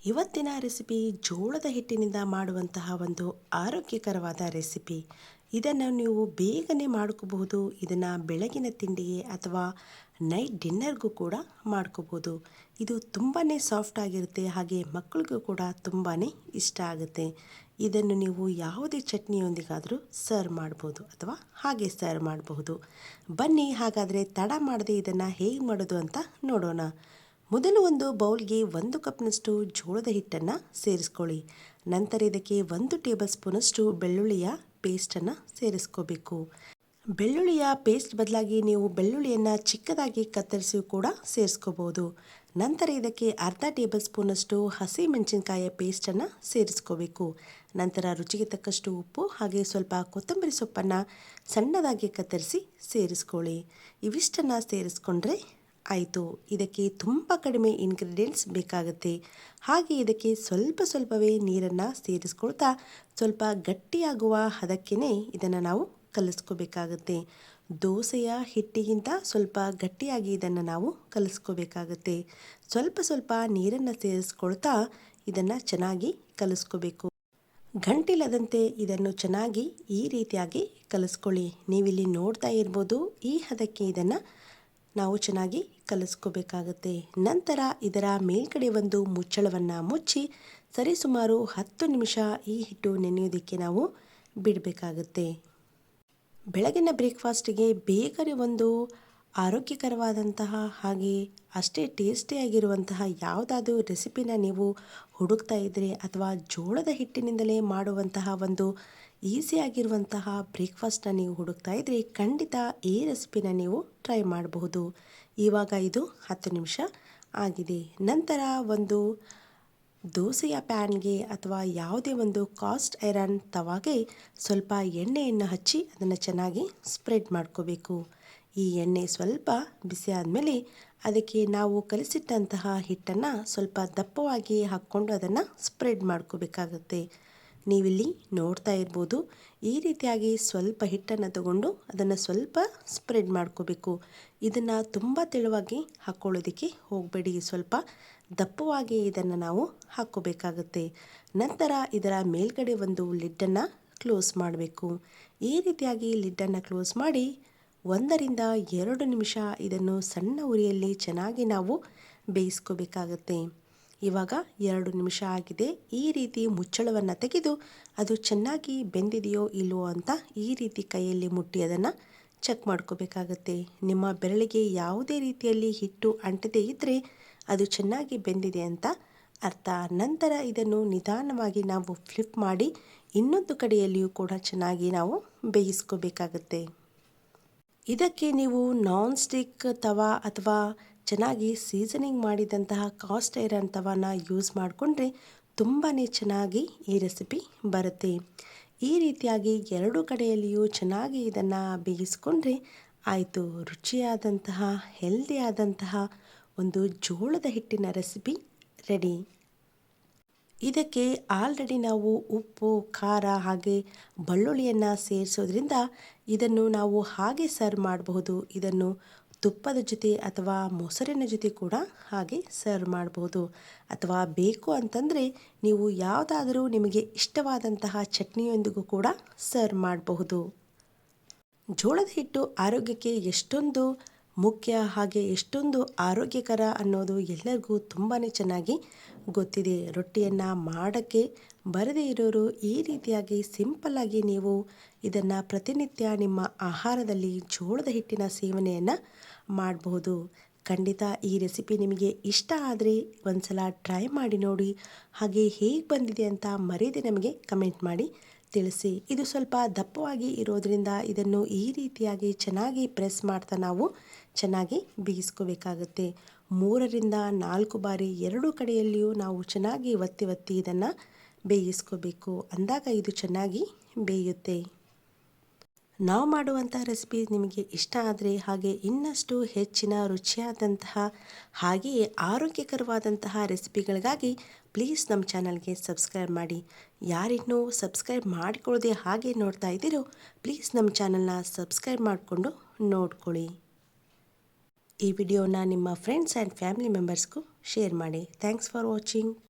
ಇವತ್ತಿನ ರೆಸಿಪಿ ಜೋಳದ ಹಿಟ್ಟಿನಿಂದ ಮಾಡುವಂತಹ ಒಂದು ಆರೋಗ್ಯಕರವಾದ ರೆಸಿಪಿ. ಇದನ್ನು ನೀವು ಬೇಗನೆ ಮಾಡ್ಕೋಬಹುದು. ಇದನ್ನು ಬೆಳಗಿನ ತಿಂಡಿಗೆ ಅಥವಾ ನೈಟ್ ಡಿನ್ನರ್ಗೂ ಕೂಡ ಮಾಡ್ಕೋಬೋದು. ಇದು ತುಂಬಾ ಸಾಫ್ಟ್ ಆಗಿರುತ್ತೆ, ಹಾಗೆ ಮಕ್ಕಳಿಗೂ ಕೂಡ ತುಂಬಾ ಇಷ್ಟ ಆಗುತ್ತೆ. ಇದನ್ನು ನೀವು ಯಾವುದೇ ಚಟ್ನಿಯೊಂದಿಗಾದರೂ ಸರ್ವ್ ಮಾಡ್ಬೋದು ಅಥವಾ ಹಾಗೆ ಸರ್ವ್ ಮಾಡಬಹುದು. ಬನ್ನಿ ಹಾಗಾದರೆ ತಡ ಮಾಡದೆ ಇದನ್ನು ಹೇಗೆ ಮಾಡೋದು ಅಂತ ನೋಡೋಣ. ಮೊದಲು ಒಂದು ಬೌಲ್ಗೆ 1 ಕಪ್ನಷ್ಟು ಜೋಳದ ಹಿಟ್ಟನ್ನು ಸೇರಿಸ್ಕೊಳ್ಳಿ. ನಂತರ ಇದಕ್ಕೆ 1 ಟೇಬಲ್ ಸ್ಪೂನಷ್ಟು ಬೆಳ್ಳುಳ್ಳಿಯ ಪೇಸ್ಟನ್ನು ಸೇರಿಸ್ಕೋಬೇಕು. ಬೆಳ್ಳುಳ್ಳಿಯ ಪೇಸ್ಟ್ ಬದಲಾಗಿ ನೀವು ಬೆಳ್ಳುಳ್ಳಿಯನ್ನು ಚಿಕ್ಕದಾಗಿ ಕತ್ತರಿಸಿ ಕೂಡ ಸೇರಿಸ್ಕೋಬೋದು. ನಂತರ ಇದಕ್ಕೆ ಅರ್ಧ ಟೇಬಲ್ ಸ್ಪೂನಷ್ಟು ಹಸಿಮೆಣಸಿನಕಾಯಿಯ ಪೇಸ್ಟನ್ನು ಸೇರಿಸ್ಕೋಬೇಕು. ನಂತರ ರುಚಿಗೆ ತಕ್ಕಷ್ಟು ಉಪ್ಪು ಹಾಗೆ ಸ್ವಲ್ಪ ಕೊತ್ತಂಬರಿ ಸೊಪ್ಪನ್ನು ಸಣ್ಣದಾಗಿ ಕತ್ತರಿಸಿ ಸೇರಿಸ್ಕೊಳ್ಳಿ. ಇವಿಷ್ಟನ್ನು ಸೇರಿಸ್ಕೊಂಡ್ರೆ ಆಯಿತು. ಇದಕ್ಕೆ ತುಂಬ ಕಡಿಮೆ ಇಂಗ್ರೀಡಿಯೆಂಟ್ಸ್ ಬೇಕಾಗುತ್ತೆ. ಹಾಗೆ ಇದಕ್ಕೆ ಸ್ವಲ್ಪವೇ ನೀರನ್ನು ಸೇರಿಸ್ಕೊಳ್ತಾ ಸ್ವಲ್ಪ ಗಟ್ಟಿಯಾಗುವ ಹದಕ್ಕೇ ಇದನ್ನು ನಾವು ಕಲಿಸ್ಕೋಬೇಕಾಗುತ್ತೆ. ದೋಸೆಯ ಹಿಟ್ಟಿಗಿಂತ ಸ್ವಲ್ಪ ಗಟ್ಟಿಯಾಗಿ ಇದನ್ನು ನಾವು ಕಲಿಸ್ಕೋಬೇಕಾಗುತ್ತೆ. ಸ್ವಲ್ಪ ನೀರನ್ನು ಸೇರಿಸ್ಕೊಳ್ತಾ ಇದನ್ನು ಚೆನ್ನಾಗಿ ಕಲಿಸ್ಕೋಬೇಕು. ಗಂಟಿಲ್ಲದಂತೆ ಇದನ್ನು ಚೆನ್ನಾಗಿ ಈ ರೀತಿಯಾಗಿ ಕಲಿಸ್ಕೊಳ್ಳಿ. ನೀವಿಲ್ಲಿ ನೋಡ್ತಾ ಇರ್ಬೋದು, ಈ ಹದಕ್ಕೆ ಇದನ್ನು ನಾವು ಚೆನ್ನಾಗಿ ಕಲಿಸ್ಕೋಬೇಕಾಗುತ್ತೆ. ನಂತರ ಇದರ ಮೇಲ್ಗಡೆ ಒಂದು ಮುಚ್ಚಳವನ್ನು ಮುಚ್ಚಿ ಸರಿಸುಮಾರು 10 ನಿಮಿಷ ಈ ಹಿಟ್ಟು ನೆನೆಯೋದಕ್ಕೆ ನಾವು ಬಿಡಬೇಕಾಗುತ್ತೆ. ಬೆಳಗಿನ ಬ್ರೇಕ್ಫಾಸ್ಟಿಗೆ ಬೇಗನೆ ಒಂದು ಆರೋಗ್ಯಕರವಾದಂತಹ ಹಾಗೆ ಅಷ್ಟೇ ಟೇಸ್ಟಿಯಾಗಿರುವಂತಹ ಯಾವುದಾದ್ರೂ ರೆಸಿಪಿನ ನೀವು ಹುಡುಕ್ತಾ ಇದ್ದರೆ ಅಥವಾ ಜೋಳದ ಹಿಟ್ಟಿನಿಂದಲೇ ಮಾಡುವಂತಹ ಒಂದು ಈಸಿಯಾಗಿರುವಂತಹ ಬ್ರೇಕ್ಫಾಸ್ಟನ್ನ ನೀವು ಹುಡುಕ್ತಾ ಇದ್ದರೆ ಖಂಡಿತ ಈ ರೆಸಿಪಿನ ನೀವು ಟ್ರೈ ಮಾಡಬಹುದು. ಇವಾಗ ಇದು 10 ನಿಮಿಷ ಆಗಿದೆ. ನಂತರ ಒಂದು ದೋಸೆಯ ಪ್ಯಾನ್ಗೆ ಅಥವಾ ಯಾವುದೇ ಒಂದು ಕಾಸ್ಟ್ ಐರನ್ ತವಾಗೆ ಸ್ವಲ್ಪ ಎಣ್ಣೆಯನ್ನು ಹಚ್ಚಿ ಅದನ್ನು ಚೆನ್ನಾಗಿ ಸ್ಪ್ರೆಡ್ ಮಾಡ್ಕೋಬೇಕು. ಈ ಎಣ್ಣೆ ಸ್ವಲ್ಪ ಬಿಸಿ ಆದಮೇಲೆ ಅದಕ್ಕೆ ನಾವು ಕಲಿಸಿಟ್ಟಂತಹ ಹಿಟ್ಟನ್ನು ಸ್ವಲ್ಪ ದಪ್ಪವಾಗಿ ಹಾಕ್ಕೊಂಡು ಅದನ್ನು ಸ್ಪ್ರೆಡ್ ಮಾಡ್ಕೋಬೇಕಾಗುತ್ತೆ. ನೀವಿಲ್ಲಿ ನೋಡ್ತಾ ಇರ್ಬೋದು, ಈ ರೀತಿಯಾಗಿ ಸ್ವಲ್ಪ ಹಿಟ್ಟನ್ನು ತಗೊಂಡು ಅದನ್ನು ಸ್ವಲ್ಪ ಸ್ಪ್ರೆಡ್ ಮಾಡ್ಕೋಬೇಕು. ಇದನ್ನು ತುಂಬ ತೆಳುವಾಗಿ ಹಾಕ್ಕೊಳ್ಳೋದಕ್ಕೆ ಹೋಗಬೇಡಿ, ಸ್ವಲ್ಪ ದಪ್ಪವಾಗಿ ಇದನ್ನು ನಾವು ಹಾಕ್ಕೋಬೇಕಾಗುತ್ತೆ. ನಂತರ ಇದರ ಮೇಲ್ಗಡೆ ಒಂದು ಲಿಡ್ಡನ್ನು ಕ್ಲೋಸ್ ಮಾಡಬೇಕು. ಈ ರೀತಿಯಾಗಿ ಲಿಡ್ಡನ್ನು ಕ್ಲೋಸ್ ಮಾಡಿ 1 ರಿಂದ 2 ನಿಮಿಷ ಇದನ್ನು ಸಣ್ಣ ಉರಿಯಲ್ಲಿ ಚೆನ್ನಾಗಿ ನಾವು ಬೇಯಿಸ್ಕೋಬೇಕಾಗತ್ತೆ. ಇವಾಗ 2 ನಿಮಿಷ ಆಗಿದೆ. ಈ ರೀತಿ ಮುಚ್ಚಳವನ್ನು ತೆಗೆದು ಅದು ಚೆನ್ನಾಗಿ ಬೆಂದಿದೆಯೋ ಇಲ್ಲವೋ ಅಂತ ಈ ರೀತಿ ಕೈಯಲ್ಲಿ ಮುಟ್ಟಿ ಅದನ್ನು ಚೆಕ್ ಮಾಡ್ಕೋಬೇಕಾಗತ್ತೆ. ನಿಮ್ಮ ಬೆರಳಿಗೆ ಯಾವುದೇ ರೀತಿಯಲ್ಲಿ ಹಿಟ್ಟು ಅಂಟದೇ ಇದ್ದರೆ ಅದು ಚೆನ್ನಾಗಿ ಬೆಂದಿದೆ ಅಂತ ಅರ್ಥ. ನಂತರ ಇದನ್ನು ನಿಧಾನವಾಗಿ ನಾವು ಫ್ಲಿಪ್ ಮಾಡಿ ಇನ್ನೊಂದು ಕಡೆಯಲ್ಲಿಯೂ ಕೂಡ ಚೆನ್ನಾಗಿ ನಾವು ಬೇಯಿಸ್ಕೋಬೇಕಾಗತ್ತೆ. ಇದಕ್ಕೆ ನೀವು ನಾನ್ ಸ್ಟಿಕ್ ತವಾ ಅಥವಾ ಚೆನ್ನಾಗಿ ಸೀಸನಿಂಗ್ ಮಾಡಿದಂತಹ ಕಾಸ್ಟ್ ಐರನ್ ತವಾನ ಯೂಸ್ ಮಾಡಿಕೊಂಡ್ರೆ ತುಂಬಾ ಚೆನ್ನಾಗಿ ಈ ರೆಸಿಪಿ ಬರುತ್ತೆ. ಈ ರೀತಿಯಾಗಿ 2 ಕಡೆಯಲ್ಲಿಯೂ ಚೆನ್ನಾಗಿ ಇದನ್ನು ಬೇಯಿಸ್ಕೊಂಡ್ರೆ ಆಯಿತು. ರುಚಿಯಾದಂತಹ ಹೆಲ್ದಿಯಾದಂತಹ ಒಂದು ಜೋಳದ ಹಿಟ್ಟಿನ ರೆಸಿಪಿ ರೆಡಿ. ಇದಕ್ಕೆ ಆಲ್ರೆಡಿ ನಾವು ಉಪ್ಪು, ಖಾರ ಹಾಗೆ ಬೆಳ್ಳುಳ್ಳಿಯನ್ನು ಸೇರಿಸೋದ್ರಿಂದ ಇದನ್ನು ನಾವು ಹಾಗೆ ಸರ್ವ್ ಮಾಡಬಹುದು. ಇದನ್ನು ತುಪ್ಪದ ಜೊತೆ ಅಥವಾ ಮೊಸರಿನ ಜೊತೆ ಕೂಡ ಹಾಗೆ ಸರ್ವ್ ಮಾಡಬಹುದು. ಅಥವಾ ಬೇಕು ಅಂತಂದರೆ ನೀವು ಯಾವುದಾದರೂ ನಿಮಗೆ ಇಷ್ಟವಾದಂತಹ ಚಟ್ನಿಯೊಂದಿಗೂ ಕೂಡ ಸರ್ವ್ ಮಾಡಬಹುದು. ಜೋಳದ ಹಿಟ್ಟು ಆರೋಗ್ಯಕ್ಕೆ ಎಷ್ಟೊಂದು ಮುಖ್ಯ ಹಾಗೆ ಎಷ್ಟೊಂದು ಆರೋಗ್ಯಕರ ಅನ್ನೋದು ಎಲ್ಲರಿಗೂ ತುಂಬಾ ಚೆನ್ನಾಗಿ ಗೊತ್ತಿದೆ. ರೊಟ್ಟಿಯನ್ನು ಮಾಡೋಕ್ಕೆ ಬರದೇ ಇರೋರು ಈ ರೀತಿಯಾಗಿ ಸಿಂಪಲ್ಲಾಗಿ ನೀವು ಇದನ್ನು ಪ್ರತಿನಿತ್ಯ ನಿಮ್ಮ ಆಹಾರದಲ್ಲಿ ಜೋಳದ ಹಿಟ್ಟಿನ ಸೇವನೆಯನ್ನು ಮಾಡಬಹುದು. ಖಂಡಿತ ಈ ರೆಸಿಪಿ ನಿಮಗೆ ಇಷ್ಟ ಆದರೆ ಒಂದ್ಸಲ ಟ್ರೈ ಮಾಡಿ ನೋಡಿ. ಹಾಗೆ ಹೇಗೆ ಬಂದಿದೆ ಅಂತ ಮರೆಯದೆ ನಮಗೆ ಕಮೆಂಟ್ ಮಾಡಿ ತಿಳಿಸಿ. ಇದು ಸ್ವಲ್ಪ ದಪ್ಪವಾಗಿ ಇರೋದ್ರಿಂದ ಇದನ್ನು ಈ ರೀತಿಯಾಗಿ ಚೆನ್ನಾಗಿ ಪ್ರೆಸ್ ಮಾಡ್ತಾ ನಾವು ಚೆನ್ನಾಗಿ ಬೇಯಿಸ್ಕೋಬೇಕಾಗುತ್ತೆ. 3 ರಿಂದ 4 ಬಾರಿ 2 ಕಡೆಯಲ್ಲಿಯೂ ನಾವು ಚೆನ್ನಾಗಿ ಒತ್ತಿ ಇದನ್ನು ಬೇಯಿಸ್ಕೋಬೇಕು. ಅಂದಾಗ ಇದು ಚೆನ್ನಾಗಿ ಬೇಯುತ್ತೆ. ನಾವು ಮಾಡುವಂಥ ರೆಸಿಪಿ ನಿಮಗೆ ಇಷ್ಟ ಆದರೆ ಹಾಗೆ ಇನ್ನಷ್ಟು ಹೆಚ್ಚಿನ ರುಚಿಯಾದಂತಹ ಹಾಗೆಯೇ ಆರೋಗ್ಯಕರವಾದಂತಹ ರೆಸಿಪಿಗಳಿಗಾಗಿ ಪ್ಲೀಸ್ ನಮ್ಮ ಚಾನಲ್ಗೆ ಸಬ್ಸ್ಕ್ರೈಬ್ ಮಾಡಿ. ಯಾರಿನ್ನೂ ಸಬ್ಸ್ಕ್ರೈಬ್ ಮಾಡಿಕೊಳ್ಳದೆ ಹಾಗೆ ನೋಡ್ತಾ ಇದ್ದೀರೋ ಪ್ಲೀಸ್ ನಮ್ಮ ಚಾನಲ್ನ ಸಬ್ಸ್ಕ್ರೈಬ್ ಮಾಡಿಕೊಂಡು ನೋಡ್ಕೊಳ್ಳಿ. ಈ ವಿಡಿಯೋನ ನಿಮ್ಮ ಫ್ರೆಂಡ್ಸ್ ಆ್ಯಂಡ್ ಫ್ಯಾಮಿಲಿ ಮೆಂಬರ್ಸ್ಗೂ ಶೇರ್ ಮಾಡಿ. Thanks for watching.